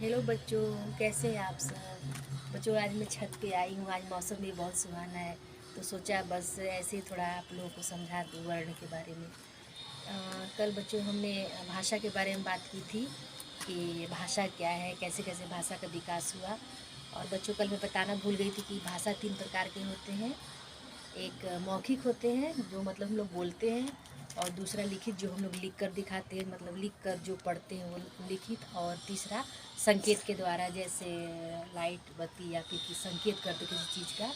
Hello बच्चों, कैसे हैं आप सब। बच्चों, आज मैं छत पे आई हूँ। आज मौसम भी बहुत सुहाना है, तो सोचा बस ऐसे ही थोड़ा आप लोगों को समझा दूँ वर्ण के बारे में। कल बच्चों हमने भाषा के बारे में बात की थी कि भाषा क्या है, कैसे कैसे भाषा का विकास हुआ। और बच्चों, कल मैं बताना भूल गई थी कि भाषा 3 प्रकार के होते हैं। एक मौखिक होते हैं जो मतलब हम लोग बोलते हैं, और दूसरा लिखित जो हम लोग लिख कर दिखाते हैं, मतलब लिख कर जो पढ़ते हैं वो लिखित। और तीसरा संकेत के द्वारा, जैसे लाइट बत्ती या फिर संकेत करते किसी चीज़ का,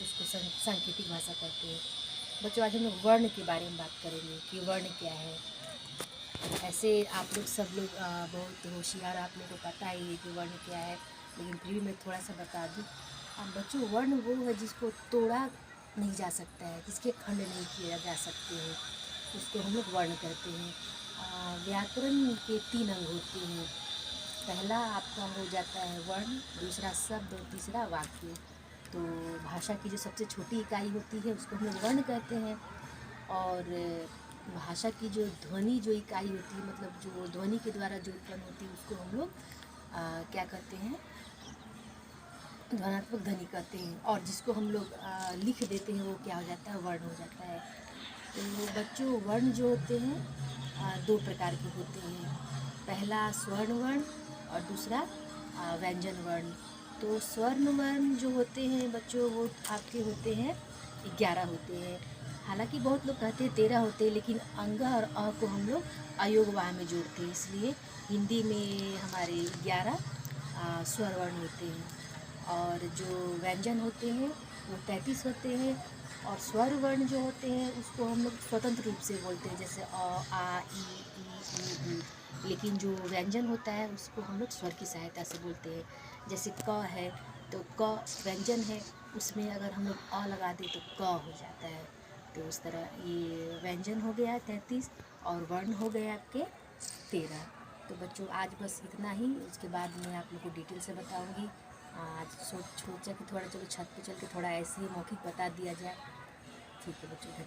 उसको सांकेतिक भाषा कहते हैं। बच्चों, आज हम लोग वर्ण के बारे में बात करेंगे कि वर्ण क्या है। ऐसे आप लोग सब लोग बहुत होशियार, आप लोगों को पता ही है कि वर्ण क्या है, लेकिन फिर भी मैं थोड़ा सा बता दूँ। बच्चों, वर्ण वो है जिसको तोड़ा नहीं जा सकता है, जिसके खंड नहीं किए जा सकते हैं, उसको हम लोग वर्ण कहते हैं। व्याकरण के 3 अंग होते हैं। पहला आपका हो जाता है वर्ण, दूसरा शब्द और तीसरा वाक्य। तो भाषा की जो सबसे छोटी इकाई होती है उसको हम लोग वर्ण कहते हैं। और भाषा की जो ध्वनि जो इकाई होती है, मतलब जो ध्वनि के द्वारा जो उत्पन्न होती है, उसको हम लोग क्या कहते हैं, ध्वनात्मक ध्वनि कहते हैं। और जिसको हम लोग लिख देते हैं वो क्या हो जाता है, वर्ण हो जाता है। तो बच्चों, वर्ण जो होते हैं 2 प्रकार के होते हैं। पहला स्वर्ण वर्ण और दूसरा व्यंजन वर्ण। तो स्वर्ण वर्ण जो होते हैं बच्चों, वो आपके होते हैं 11 होते हैं। हालांकि बहुत लोग कहते हैं 13 होते हैं, लेकिन अंग और अ को हम लोग अयोग वाह में जोड़ते हैं, इसलिए हिंदी में हमारे 11 स्वर वर्ण होते हैं। और जो व्यंजन होते हैं वो 33 होते हैं। और स्वर वर्ण जो होते हैं उसको हम लोग स्वतंत्र रूप से बोलते हैं, जैसे अ, आ, ई, ऊ। लेकिन जो व्यंजन होता है उसको हम लोग स्वर की सहायता से बोलते हैं। जैसे क है तो क व्यंजन है, उसमें अगर हम लोग अ लगा दें तो क हो जाता है। तो उस तरह ये व्यंजन हो गया 33 और वर्ण हो गए आपके 13। तो बच्चों, आज बस इतना ही। उसके बाद मैं आप लोग को डिटेल से बताऊंगी। आज सोचा कि थोड़ा चलो छत पे चल के थोड़ा ऐसे ही मौखिक बता दिया जाए। ठीक है बच्चों, धन्यवाद।